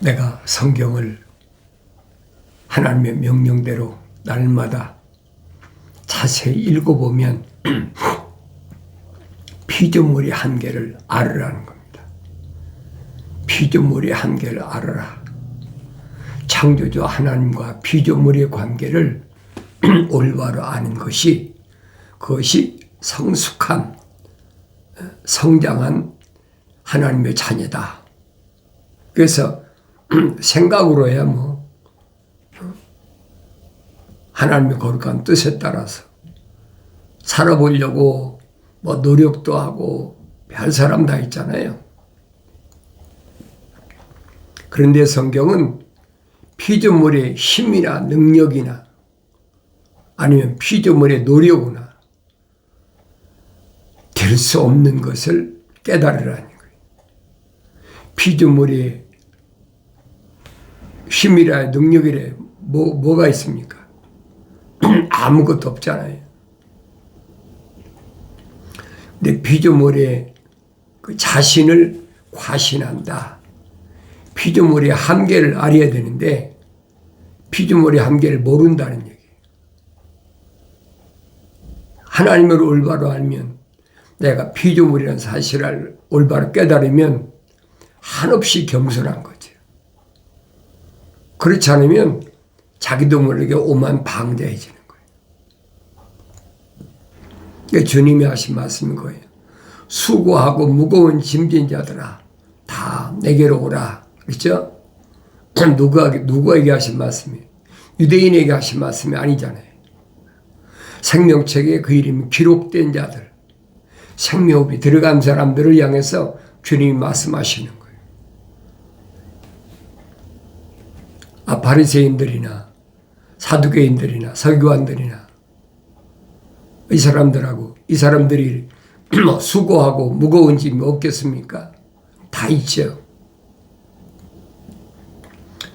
내가 성경을 하나님의 명령대로 날마다 자세히 읽어보면 피조물의 한계를 알으라는 겁니다. 피조물의 한계를 알아라. 창조주 하나님과 피조물의 관계를 올바로 아는 것이, 그것이 성숙한, 성장한 하나님의 자녀다. 그래서 생각으로 해야 하나님의 거룩한 뜻에 따라서 살아보려고 노력도 하고 별 사람 다 있잖아요. 그런데 성경은 피조물의 힘이나 능력이나 아니면 피조물의 노력이나 될 수 없는 것을 깨달으라는 거예요. 피조물의 힘이라 능력이라 뭐가 있습니까? 아무것도 없잖아요. 근데 피조물의 그 자신을 과신한다. 피조물의 한계를 알아야 되는데 피조물의 한계를 모른다는 얘기예요. 하나님을 올바로 알면, 내가 피조물이라는 사실을 올바로 깨달으면 한없이 겸손한 거죠. 그렇지 않으면 자기도 모르게 오만 방자해지는 거예요. 그러니까 주님이 하신 말씀인 거예요. 수고하고 무거운 짐진 자들아 다 내게로 오라. 그렇죠? 누구에게 하신 말씀이에요? 유대인에게 하신 말씀이 아니잖아요. 생명책에 그 이름이 기록된 자들, 생명호흡이 들어간 사람들을 향해서 주님이 말씀하시는 거예요. 바리새인들이나 사두개인들이나 서기관들이나 이 사람들이 수고하고 무거운 짐이 없겠습니까? 다 있죠.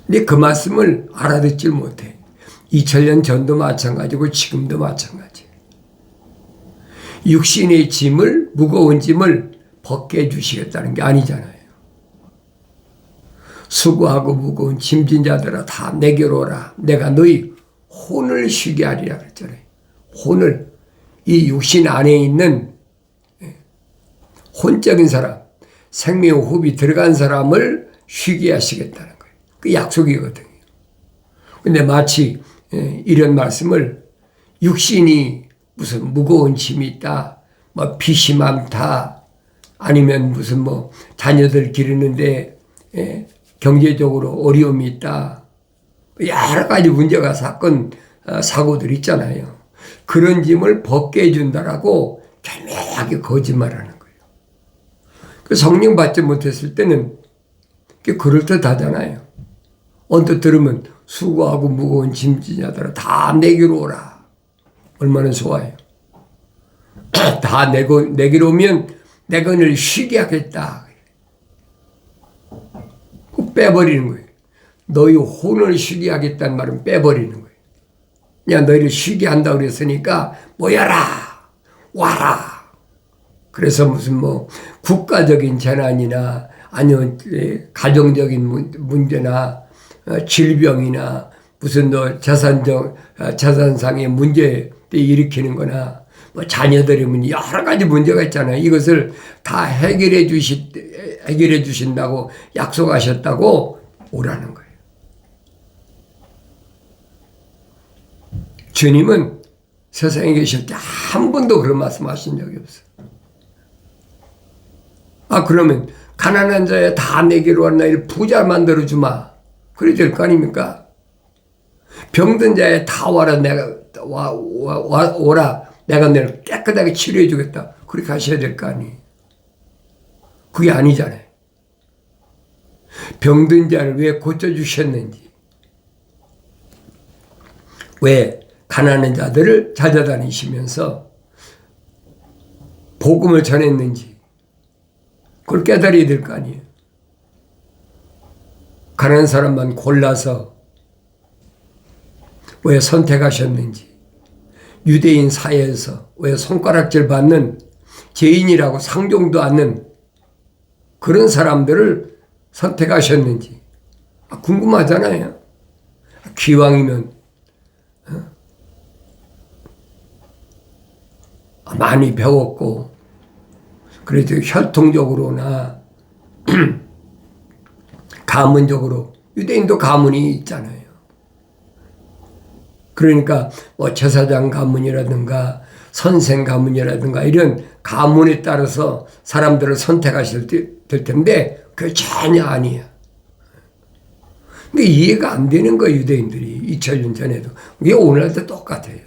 근데 그 말씀을 알아듣질 못해. 2000년 전도 마찬가지고 지금도 마찬가지예요. 육신의 짐을, 무거운 짐을 벗게 해주시겠다는 게 아니잖아요. 수고하고 무거운 짐진 자들아 다 내게로 오라. 내가 너희 혼을 쉬게 하리라 그랬잖아요. 혼을, 이 육신 안에 있는 혼적인 사람, 생명 호흡이 들어간 사람을 쉬게 하시겠다는 거예요. 그 약속이거든요. 근데 마치 이런 말씀을 육신이 무슨 무거운 짐이 있다, 빚이 많다, 아니면 무슨 자녀들 기르는데 경제적으로 어려움이 있다, 여러 가지 문제가 사고들 있잖아요. 그런 짐을 벗게 해준다라고 절묘하게 거짓말하는 거예요. 그 성령 받지 못했을 때는 그럴듯하잖아요. 언뜻 들으면 수고하고 무거운 짐진 자들아 다 내게로 오라. 얼마나 좋아요. 다 내게로 오면 내가 너를 쉬게 하겠다. 그 빼버리는 거예요. 너희 혼을 쉬게 하겠다는 말은 빼버리는 거예요. 그냥 너희를 쉬게 한다고 그랬으니까 모여라, 와라. 그래서 무슨 국가적인 재난이나 아니면 가정적인 문제나 질병이나 무슨 자산상의 문제 일으키는 거나 자녀들이 여러 가지 문제가 있잖아요. 이것을 다 해결해 주신다고 약속하셨다고 오라는 거예요. 주님은 세상에 계실 때 한 번도 그런 말씀 하신 적이 없어요. 그러면 가난한 자야 다 내게로 왔나 부자 만들어주마. 그래야 될 거 아닙니까? 병든 자야 다 와라. 오라. 내가 너를 깨끗하게 치료해 주겠다. 그렇게 하셔야 될 거 아니에요. 그게 아니잖아요. 병든 자를 왜 고쳐주셨는지, 왜 가난한 자들을 찾아다니시면서 복음을 전했는지 그걸 깨달아야 될 거 아니에요. 가난한 사람만 골라서 왜 선택하셨는지, 유대인 사회에서 왜 손가락질 받는 죄인이라고 상종도 않는 그런 사람들을 선택하셨는지 궁금하잖아요. 기왕이면 많이 배웠고 그래도 혈통적으로나 가문적으로 유대인도 가문이 있잖아요. 그러니까 뭐 제사장 가문이라든가 선생 가문이라든가 이런 가문에 따라서 사람들을 선택하실 될 텐데 그게 전혀 아니에요. 근데 이해가 안 되는 거예요, 유대인들이. 2000년 전에도. 이게 오늘날도 똑같아요.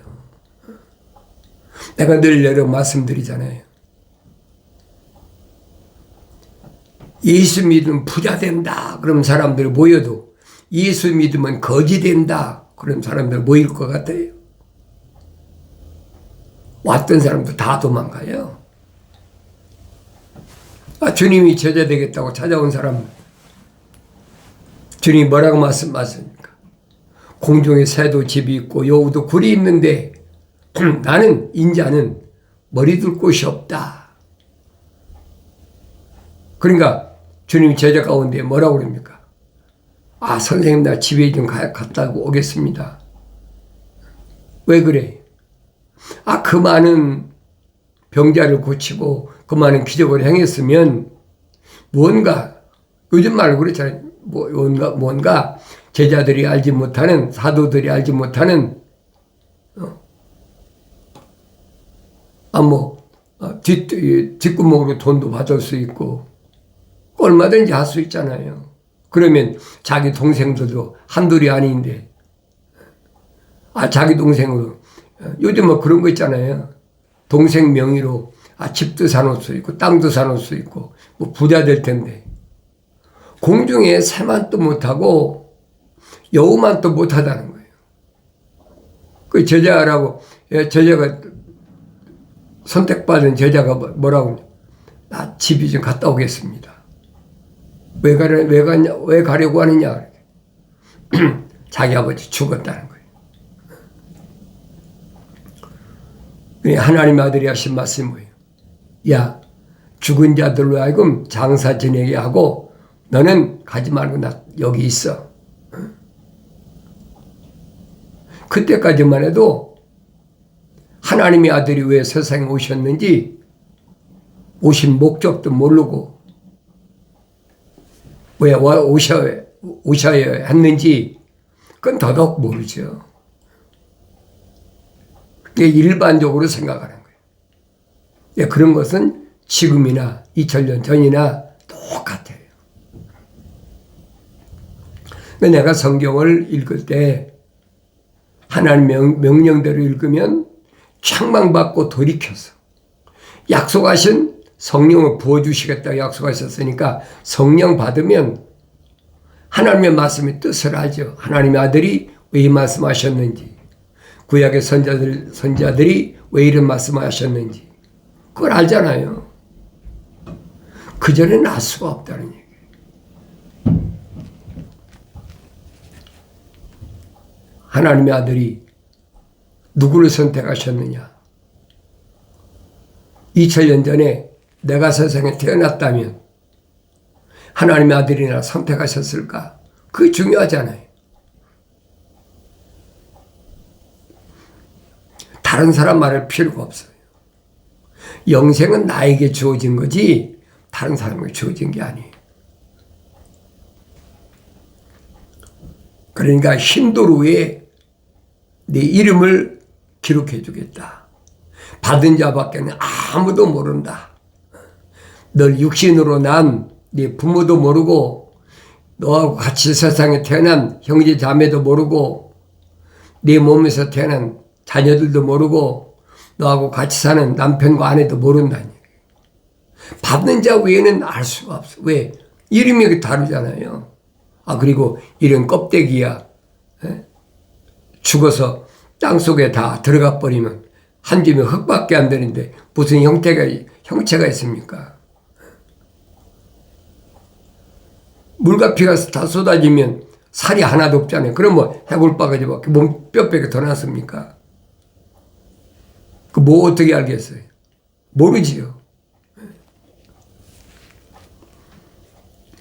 내가 늘 여러 말씀드리잖아요. 예수 믿으면 부자 된다. 그럼 사람들이 모여도 예수 믿으면 거지 된다. 그럼 사람들 모일 것 같아요. 왔던 사람도 다 도망가요. 주님이 제자 되겠다고 찾아온 사람, 주님이 뭐라고 말씀하십니까? 공중에 새도 집이 있고 여우도 굴이 있는데 나는 인자는 머리 둘 곳이 없다. 그러니까 주님이 제자 가운데 뭐라고 그럽니까? 선생님 나 집에 좀 갔다 오겠습니다. 왜 그래? 그 많은 병자를 고치고 그 많은 기적을 행했으면 무언가 요즘 말로 그렇잖아요. 뭔가 제자들이 알지 못하는 사도들이 알지 못하는 뒷구멍으로 돈도 받을 수 있고 얼마든지 할 수 있잖아요. 그러면 자기 동생들도 한둘이 아닌데 자기 동생으로 요즘 뭐 그런 거 있잖아요. 동생 명의로 집도 사놓을 수 있고 땅도 사놓을 수 있고 뭐 부자 될 텐데 공중에 새만도 못하고 여우만도 못하다는 거예요. 그 제자가 선택받은 제자가 뭐라고 나 집이 좀 갔다 오겠습니다. 왜 가려고 하느냐? 자기 아버지 죽었다는 거예요. 하나님 아들이 하신 말씀이 뭐예요? 야, 죽은 자들로 하여금 장사 지내게 하고 너는 가지 말고 나 여기 있어. 그때까지만 해도 하나님의 아들이 왜 세상에 오셨는지 오신 목적도 모르고 왜 오셔야 했는지 그건 더더욱 모르죠. 그게 일반적으로 생각하는 거예요. 그런 것은 지금이나 2000년 전이나 똑같아요. 내가 성경을 읽을 때 하나님 명령대로 읽으면 책망받고 돌이켜서 약속하신 성령을 부어주시겠다고 약속하셨으니까 성령 받으면 하나님의 말씀의 뜻을 알죠. 하나님의 아들이 왜 이 말씀하셨는지 구약의 선자들이 왜 이런 말씀하셨는지 그걸 알잖아요. 그전에는 알 수가 없다는 얘기예요. 하나님의 아들이 누구를 선택하셨느냐? 2000년 전에 내가 세상에 태어났다면 하나님의 아들이나 선택하셨을까? 그게 중요하잖아요. 다른 사람 말할 필요가 없어요. 영생은 나에게 주어진 거지 다른 사람에게 주어진 게 아니에요. 그러니까 힌두루에 네 이름을 기록해 주겠다. 받은 자밖에는 아무도 모른다. 널 육신으로 난 네 부모도 모르고 너하고 같이 세상에 태어난 형제 자매도 모르고 네 몸에서 태어난 자녀들도 모르고 너하고 같이 사는 남편과 아내도 모른다는 얘기예요. 받는 자 외에는 알 수가 없어. 왜? 이름이 다르잖아요. 그리고 이런 껍데기야. 죽어서 땅속에 다 들어가 버리면 한 줌의 흙밖에 안 되는데 무슨 형체가 있습니까? 물과 피가 다 쏟아지면 살이 하나도 없잖아요. 그럼 뭐 해골바가지밖에 몸 뼈밖에 더 났습니까? 뭐 어떻게 알겠어요? 모르지요.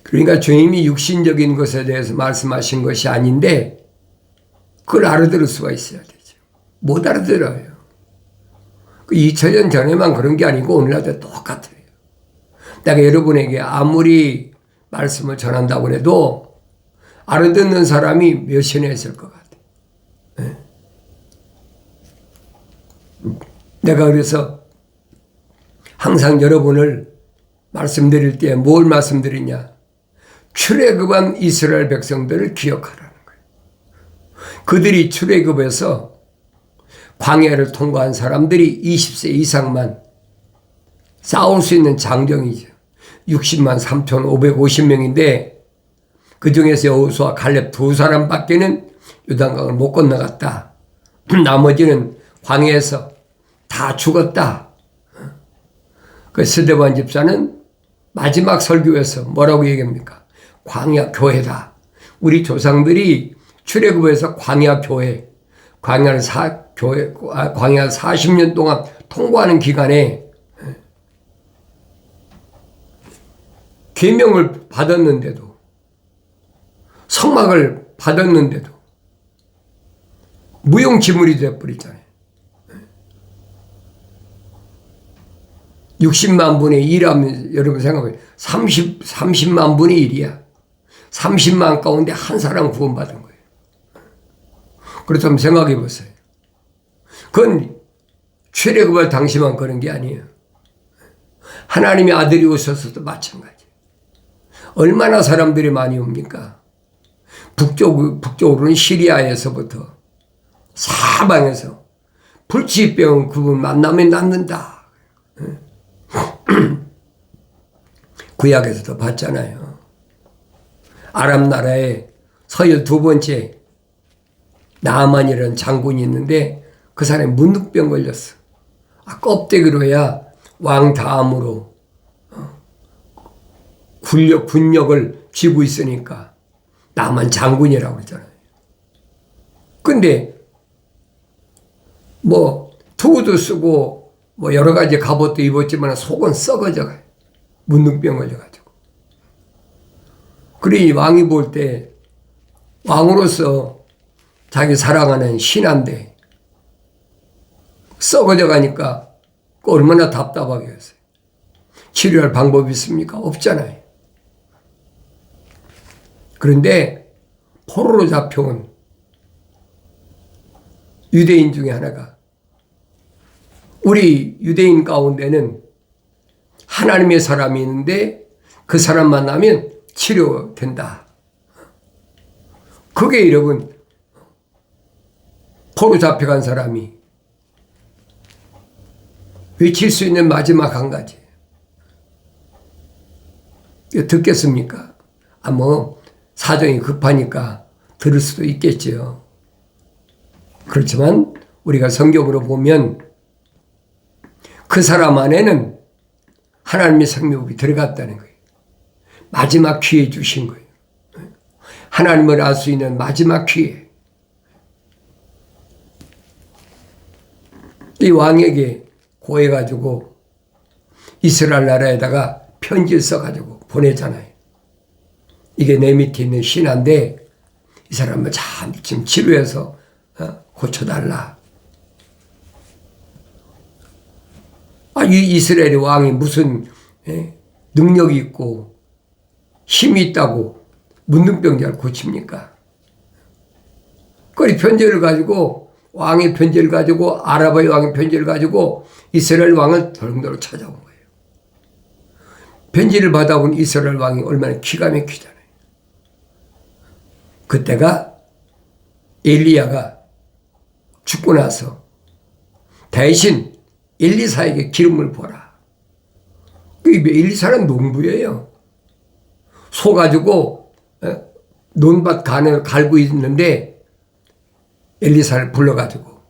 그러니까 주님이 육신적인 것에 대해서 말씀하신 것이 아닌데 그걸 알아들을 수가 있어야 되죠. 못 알아들어요. 2000년 전에만 그런 게 아니고 오늘날도 똑같아요. 내가 여러분에게 아무리 말씀을 전한다고 해도 알아듣는 사람이 몇이나 있을 것 같아요. 내가 그래서 항상 여러분을 말씀드릴 때 뭘 말씀드리냐. 출애굽한 이스라엘 백성들을 기억하라는 거예요. 그들이 출애굽에서 광야를 통과한 사람들이 20세 이상만 싸울 수 있는 장정이죠. 60만 3,550명인데 그 중에서 여호수아 갈렙 두 사람밖에는 요단강을 못 건너갔다. 나머지는 광야에서 다 죽었다. 그 스데반 집사는 마지막 설교에서 뭐라고 얘기합니까? 광야 교회다. 우리 조상들이 출애굽에서 광야 교회, 광야 40년 동안 통과하는 기간에 계명을 받았는데도, 성막을 받았는데도 무용지물이 되어버리잖아요. 60만 분의 1하면 여러분 생각해요. 30만 분의 1이야. 30만 가운데 한 사람 구원받은 거예요. 그렇다면 생각해 보세요. 그건 출애굽할 당시만 그런 게 아니에요. 하나님의 아들이 오셔서도 마찬가지. 얼마나 사람들이 많이 옵니까? 북쪽으로는 시리아에서부터 사방에서 불치병 그분 만나면 낫는다. 구약에서도 봤잖아요. 아람 나라에 서열 두 번째 나아만이라는 장군이 있는데 그 사람이 문둥병 걸렸어. 껍데기로야 왕 다음으로 군력을 쥐고 있으니까 나만 장군이라고 그러잖아요. 근데 투구도 쓰고 여러 가지 갑옷도 입었지만 속은 썩어져가요. 문둥병 걸려가지고. 그러니 왕이 볼 때 왕으로서 자기 사랑하는 신하인데 썩어져 가니까 얼마나 답답하겠어요. 치료할 방법이 있습니까? 없잖아요. 그런데 포로로 잡혀온 유대인 중에 하나가 우리 유대인 가운데는 하나님의 사람이 있는데 그 사람 만나면 치료된다. 그게 여러분 포로 잡혀간 사람이 외칠 수 있는 마지막 한 가지. 듣겠습니까? 사정이 급하니까 들을 수도 있겠죠. 그렇지만 우리가 성경으로 보면 그 사람 안에는 하나님의 생명이 들어갔다는 거예요. 마지막 기회 주신 거예요. 하나님을 알 수 있는 마지막 기회. 이 왕에게 고해가지고 이스라엘 나라에다가 편지를 써가지고 보내잖아요. 이게 내 밑에 있는 신하인데 이 사람을 참 지금 치료해서 고쳐달라. 이 이스라엘의 왕이 무슨 능력이 있고 힘이 있다고 문둥병자를 고칩니까? 그 편지를 가지고 왕의 편지를 가지고 아라바의 왕의 편지를 가지고 이스라엘 왕을 덜렁덜렁 찾아온 거예요. 편지를 받아온 이스라엘 왕이 얼마나 기가 막히잖아요. 그때가 엘리야가 죽고 나서 대신 엘리사에게 기름을 부어라. 엘리사는 농부예요. 소 가지고 논밭 간을 갈고 있는데 엘리사를 불러가지고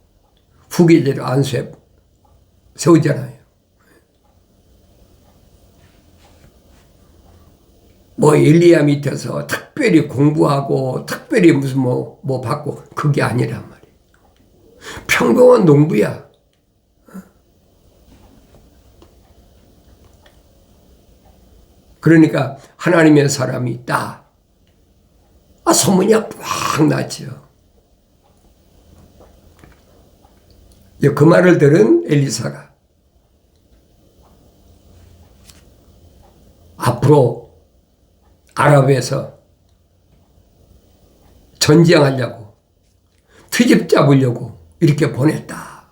후계자로 안수해 세우잖아요. 엘리야 밑에서 특별히 공부하고 특별히 무슨 받고 그게 아니란 말이에요. 평범한 농부야. 그러니까 하나님의 사람이 있다. 소문이 꽉 났죠. 그 말을 들은 엘리사가 앞으로 아랍에서 전쟁하려고 트집 잡으려고 이렇게 보냈다.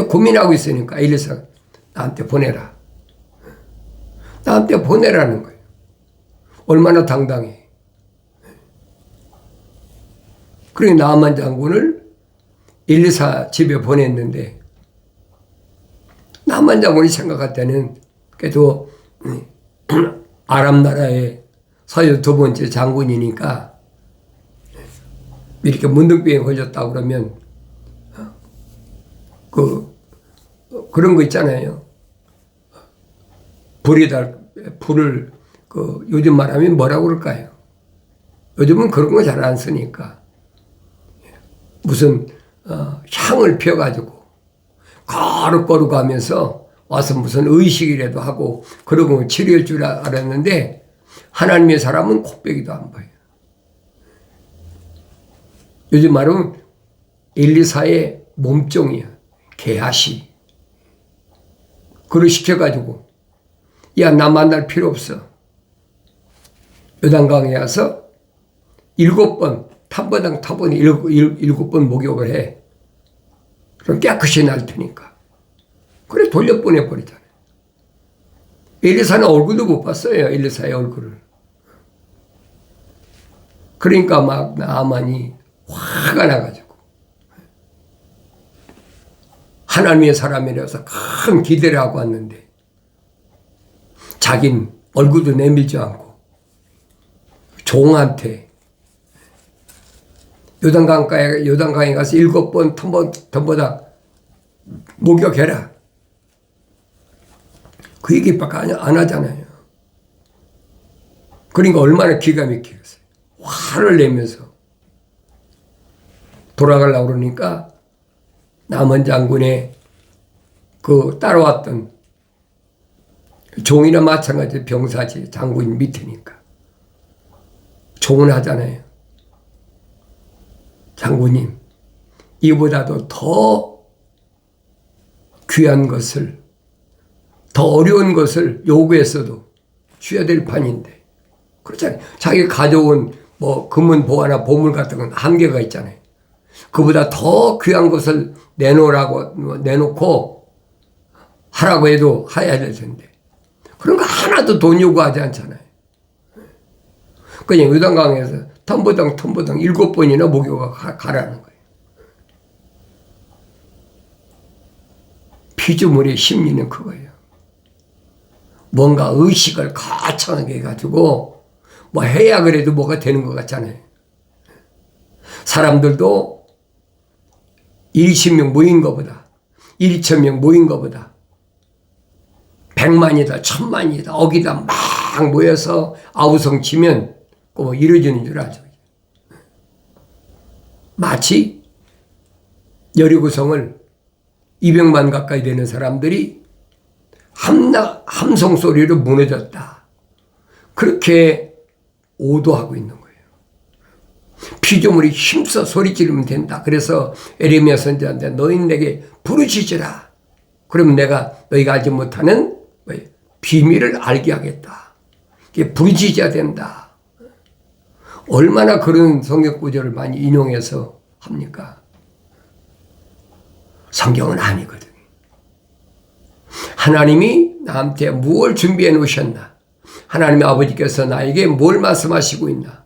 고민하고 있으니까 엘리사가 나한테 보내라. 나한테 보내라는 거예요. 얼마나 당당해. 그러니 나아만 장군을 엘리사 집에 보냈는데 나아만 장군이 생각할 때는 그래도 아랍 나라의 42번째 장군이니까 이렇게 문둥병에 걸렸다 그러면 그런 거 있잖아요. 불을 요즘 말하면 뭐라고 그럴까요? 요즘은 그런 거 잘 안 쓰니까 무슨 향을 피워가지고 거룩거룩 가면서 와서 무슨 의식이라도 하고 그러고 치료할 줄 알았는데 하나님의 사람은 코빼기도 안 봐요. 요즘 말하면 엘리사의 몸종이야. 게하시. 그걸 시켜가지고 야, 나 만날 필요 없어. 요단강에 와서 7번 탐보당 타보니 7번 목욕을 해. 그럼 깨끗이 날 테니까. 그래 돌려보내버리잖아요. 엘리사는 얼굴도 못 봤어요. 엘리사의 얼굴을. 그러니까 막 나아만이 화가 나가지고 하나님의 사람이라서 큰 기대를 하고 왔는데 자긴 얼굴도 내밀지 않고 종한테 요단강에 가서 7번 텀보다 목욕해라. 그 얘기밖에 안 하잖아요. 그러니까 얼마나 기가 막히겠어요. 화를 내면서 돌아가려고 그러니까 남은 장군의 따라왔던 종이나 마찬가지 병사지 장군 밑이니까 종은 하잖아요. 장군님, 이보다도 더 귀한 것을, 더 어려운 것을 요구했어도 줘야 될 판인데. 그렇잖아요. 자기가 가져온 금은 보화나 보물 같은 건 한계가 있잖아요. 그보다 더 귀한 것을 내놓고 하라고 해도 해야 될 텐데. 그런 거 하나도 돈 요구하지 않잖아요. 그냥 요단강에서 텀보당 7번이나 목욕을 가라는 거예요. 피조물의 심리는 그거예요. 뭔가 의식을 거창하게 해가지고 해야 그래도 뭐가 되는 것 같잖아요. 사람들도 20명 모인 것보다 1,000명 모인 것보다 100만이다 1000만이다 억이다 막 모여서 아우성 치면 꼭 이루어지는 줄 알죠. 마치 여리고성을 200만 가까이 되는 사람들이 함성 소리로 무너졌다. 그렇게 오도하고 있는 거예요. 피조물이 힘써 소리 지르면 된다. 그래서 에레미야 선지자한테 너희는 내게 부르짖으라. 그러면 내가 너희가 알지 못하는 비밀을 알게 하겠다. 이게 부르짖어야 된다. 얼마나 그런 성경 구절을 많이 인용해서 합니까? 성경은 아니거든. 하나님이 나한테 무엇을 준비해 놓으셨나? 하나님의 아버지께서 나에게 뭘 말씀하시고 있나?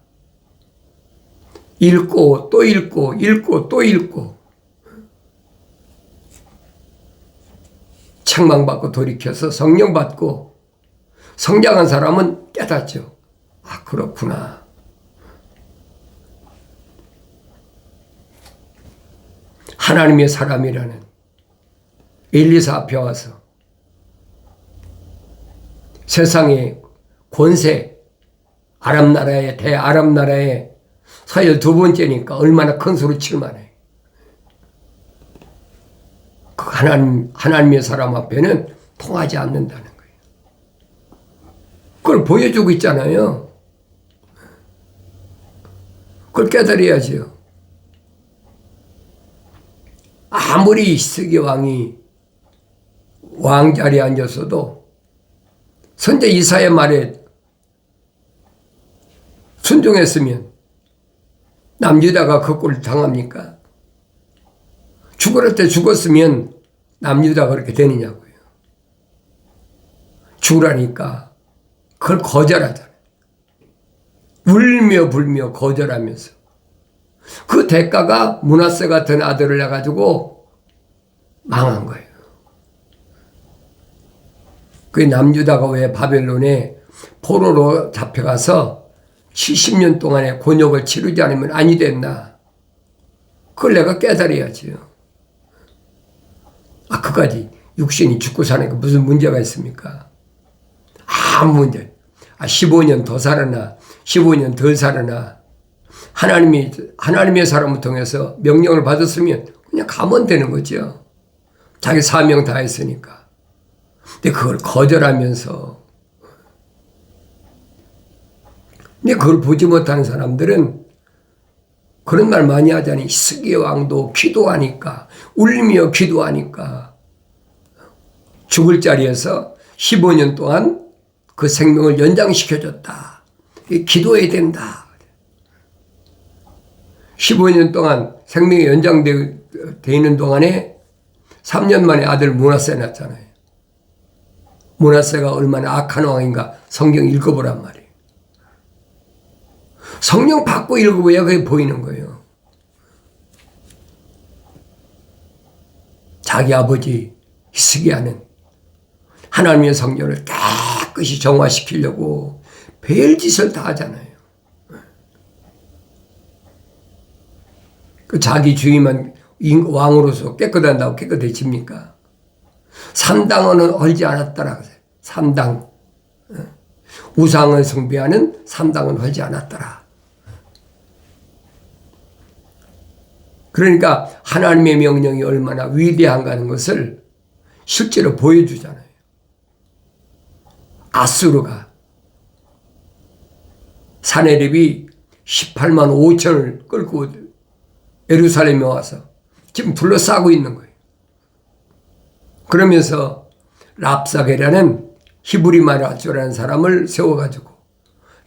읽고 또 읽고 읽고 또 읽고 책망받고 돌이켜서 성령 받고 성장한 사람은 깨닫죠. 아, 그렇구나. 하나님의 사람이라는 엘리사 앞에 와서 세상의 권세, 아랍 나라의 대아랍 나라의 42번째니까 얼마나 큰 소리 칠 만해. 그 하나님의 사람 앞에는 통하지 않는다는 거예요. 그걸 보여주고 있잖아요. 그걸 깨달아야지요. 아무리 히스기야 왕이 왕자리에 앉았어도 선제 이사야 말에 순종했으면 남유다가 그 꼴을 당합니까? 죽을 때 죽었으면 남유다가 그렇게 되느냐고요. 죽으라니까 그걸 거절하잖아요. 울며 불며 거절하면서 그 대가가 므낫세 같은 아들을 해가지고 망한 거예요. 그 남유다가 왜 바벨론에 포로로 잡혀가서 70년 동안의 곤욕을 치르지 않으면 아니 됐나? 그걸 내가 깨달아야지요. 그까지 육신이 죽고 사는 게 무슨 문제가 있습니까? 아무 문제. 15년 더 살아나 15년 덜 살아나 하나님의 사람을 통해서 명령을 받았으면 그냥 가면 되는 거죠. 자기 사명 다 했으니까. 근데 그걸 거절하면서 근데 그걸 보지 못하는 사람들은 그런 말 많이 하자니 히스기야 왕도 기도하니까 울며 기도하니까 죽을 자리에서 15년 동안 그 생명을 연장시켜줬다. 기도해야 된다. 15년 동안 생명이 연장되어 있는 동안에 3년 만에 아들 므낫세 낳았잖아요. 므낫세가 얼마나 악한 왕인가 성경 읽어보란 말이에요. 성령 받고 읽어봐야 그게 보이는 거예요. 자기 아버지 히스기야는 하나님의 성전을 깨끗이 정화시키려고 별짓을 다 하잖아요. 그 자기 주위만 왕으로서 깨끗한다고 깨끗해집니까? 산당은 헐지 않았더라. 산당. 우상을 숭배하는 산당은 헐지 않았더라. 그러니까 하나님의 명령이 얼마나 위대한가는 것을 실제로 보여주잖아요. 아수르가 사내립이 18만 5천을 끌고 예루살렘에 와서 지금 둘러싸고 있는 거예요. 그러면서 랍사게라는 히브리 말을 할 줄 아는 사람을 세워가지고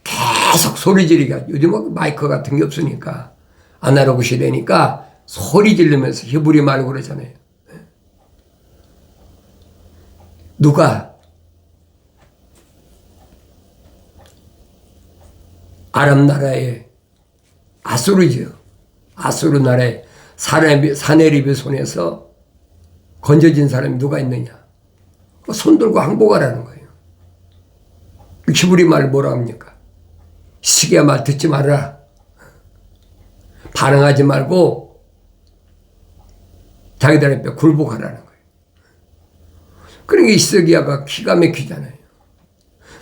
계속 소리 지르게, 요즘은 마이크 같은 게 없으니까 아날로그 시대니까 소리 지르면서 히브리 말을 그러잖아요. 누가 아람 나라의 아수르죠. 아수르 나라의 사내립의 손에서 건져진 사람이 누가 있느냐? 손 들고 항복하라는 거예요. 히브리 말 뭐라 합니까? 히스기야 말 듣지 말아라. 반항하지 말고 자기들 앞에 굴복하라는 거예요. 그러니까 히스기야가 기가 막히잖아요.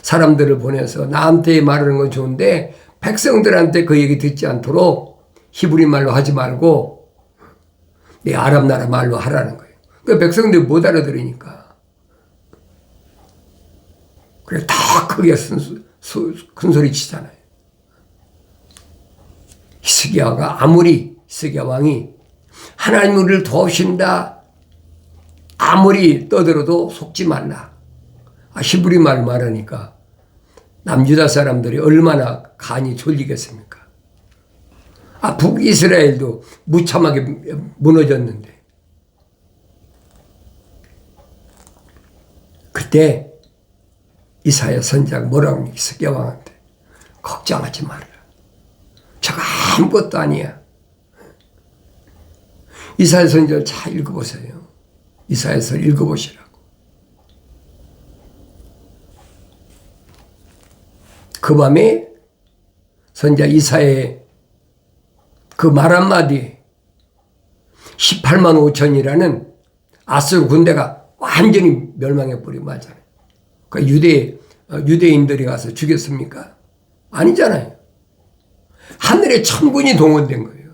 사람들을 보내서 나한테 말하는 건 좋은데 백성들한테 그 얘기 듣지 않도록 히브리 말로 하지 말고 내 아랍 나라 말로 하라는 거예요. 그러니까 백성들이 못 알아들으니까. 그래 다 크게 큰 소리 치잖아요. 히스기야가 아무리 히스기야 왕이 하나님 우리를 도우신다 아무리 떠들어도 속지 말라. 히브리 말 말하니까 남유다 사람들이 얼마나 간이 졸리겠습니까? 북이스라엘도 무참하게 무너졌는데 그때 이사야 선지자가 뭐라고 합니까? 히스기야 왕한테 걱정하지 말아라. 저거 아무것도 아니야. 이사야 선지자를 잘 읽어보세요. 이사야서 읽어보시라고. 그 밤에 선지자 이사야의 그 말 한마디에 18만 5천이라는 아수르 군대가 완전히 멸망해버리고 말잖아요. 그러니까 유대인들이 가서 죽였습니까? 아니잖아요. 하늘의 천군이 동원된 거예요.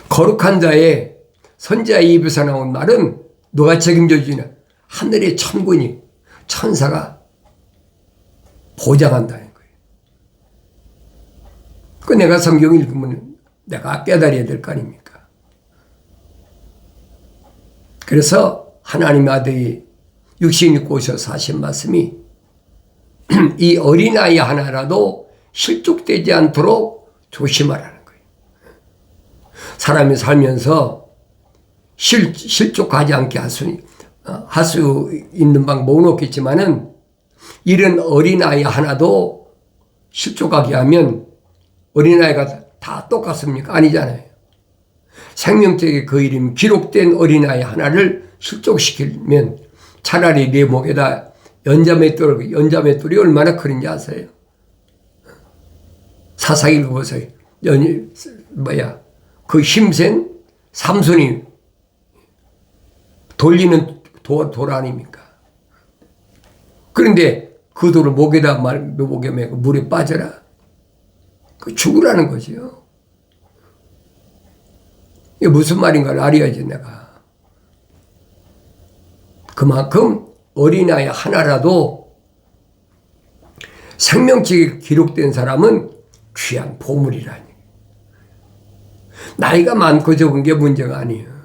거룩한 자의 선지자의 입에서 나온 말은 누가 책임져 주냐? 하늘의 천군이 천사가 보장한다는 거예요. 그 내가 성경 읽으면 내가 깨달아야 될 거 아닙니까? 그래서 하나님의 아들이 육신이 입고 오셔서 하신 말씀이 이 어린아이 하나라도 실족되지 않도록 조심하라는 거예요. 사람이 살면서 실족하지 않게 할 수 있는 방법은 없겠지만은 이런 어린아이 하나도 실족하게 하면 어린아이가 다 똑같습니까? 아니잖아요. 생명책의 그 이름 기록된 어린아이 하나를 실족시키면 차라리 내 목에다 연자맷돌이 얼마나 큰지 아세요? 사사 읽어보세요. 그 힘센 삼손이 돌리는 돌 아닙니까? 그런데 그 돌을 목에 메고 물에 빠져라. 그 죽으라는 거지요. 이게 무슨 말인가를 알아야지 내가. 그만큼 어린아이 하나라도 생명책에 기록된 사람은 귀한 보물이라니. 나이가 많고 적은 게 문제가 아니에요.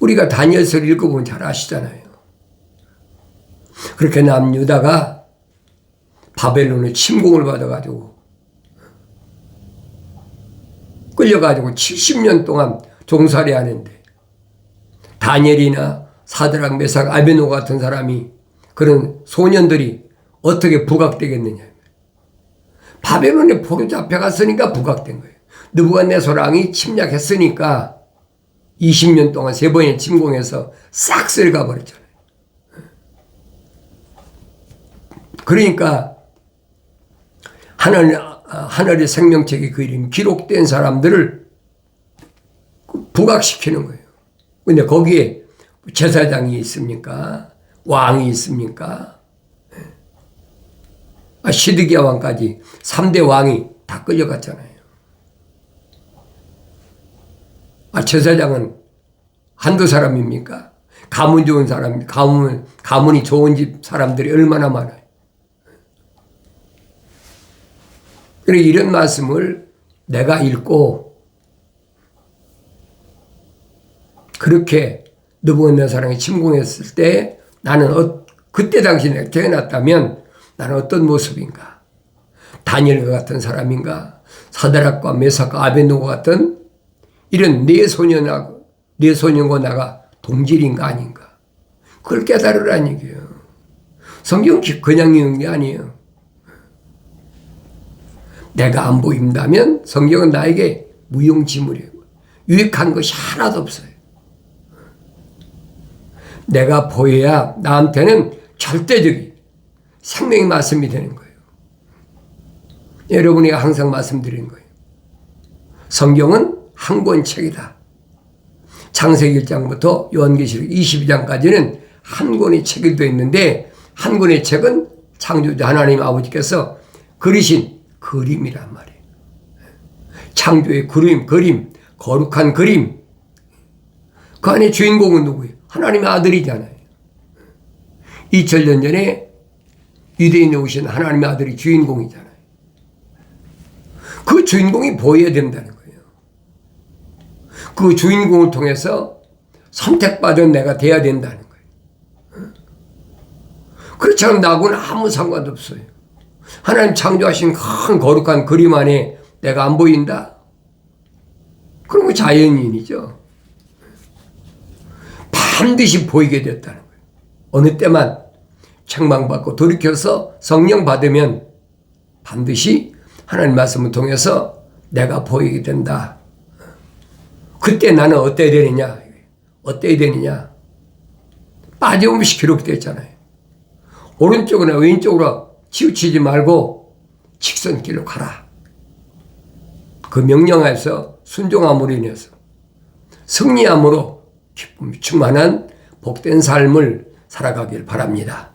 우리가 다니엘서를 읽어보면 잘 아시잖아요. 그렇게 남유다가 바벨론의 침공을 받아가지고 끌려가지고 70년 동안 종살이 하는데 다니엘이나 사드락, 메삭, 아베노 같은 사람이 그런 소년들이 어떻게 부각되겠느냐. 바벨론에 포로 잡혀갔으니까 부각된 거예요. 느부갓네살 왕이 침략했으니까 20년 동안 3번의 침공해서 싹 쓸어가 버렸잖아요. 그러니까 하늘의 생명책의 그 이름 기록된 사람들을 부각시키는 거예요. 근데 거기에 제사장이 있습니까? 왕이 있습니까? 시드기야 왕까지 3대 왕이 다 끌려갔잖아요. 제사장은 한두 사람입니까? 가문 좋은 사람, 가문이 좋은 집 사람들이 얼마나 많아요. 그래서 이런 말씀을 내가 읽고 그렇게 느부갓네살이 침공했을 때 나는 그때 당시 내가 태어났다면 나는 어떤 모습인가? 다니엘과 같은 사람인가? 사드락과 메삭과 아베노고 같은 이런 내 소년과 나가 동질인가 아닌가? 그걸 깨달으라는 얘기예요. 성경 그냥 읽는 게 아니에요. 내가 안 보인다면 성경은 나에게 무용지물이에요. 유익한 것이 하나도 없어요. 내가 보여야 나한테는 절대적인 생명의 말씀이 되는 거예요. 여러분이 항상 말씀드리는 거예요. 성경은 한 권 책이다. 창세기 1장부터 요한계시록 22장까지는 한 권의 책이 되어 있는데 한 권의 책은 창조주 하나님 아버지께서 그리신 그림이란 말이에요. 창조의 그림, 거룩한 그림. 그 안에 주인공은 누구예요? 하나님의 아들이잖아요. 2000년 전에 유대인에 오신 하나님의 아들이 주인공이잖아요. 그 주인공이 보여야 된다는 거예요. 그 주인공을 통해서 선택받은 내가 돼야 된다는 거예요. 그렇지 않으면 나하고는 아무 상관도 없어요. 하나님 창조하신 큰 거룩한 그림 안에 내가 안 보인다? 그런 거 자연인이죠. 반드시 보이게 됐다는 거예요. 어느 때만 책망받고 돌이켜서 성령 받으면 반드시 하나님 말씀을 통해서 내가 보이게 된다. 그때 나는 어때야 되느냐? 어때야 되느냐? 빠짐없이 기록되어 있잖아요. 오른쪽이나 왼쪽으로 치우치지 말고 직선길로 가라. 그 명령하에서 순종함으로 인해서 승리함으로 기쁨이 충만한 복된 삶을 살아가길 바랍니다.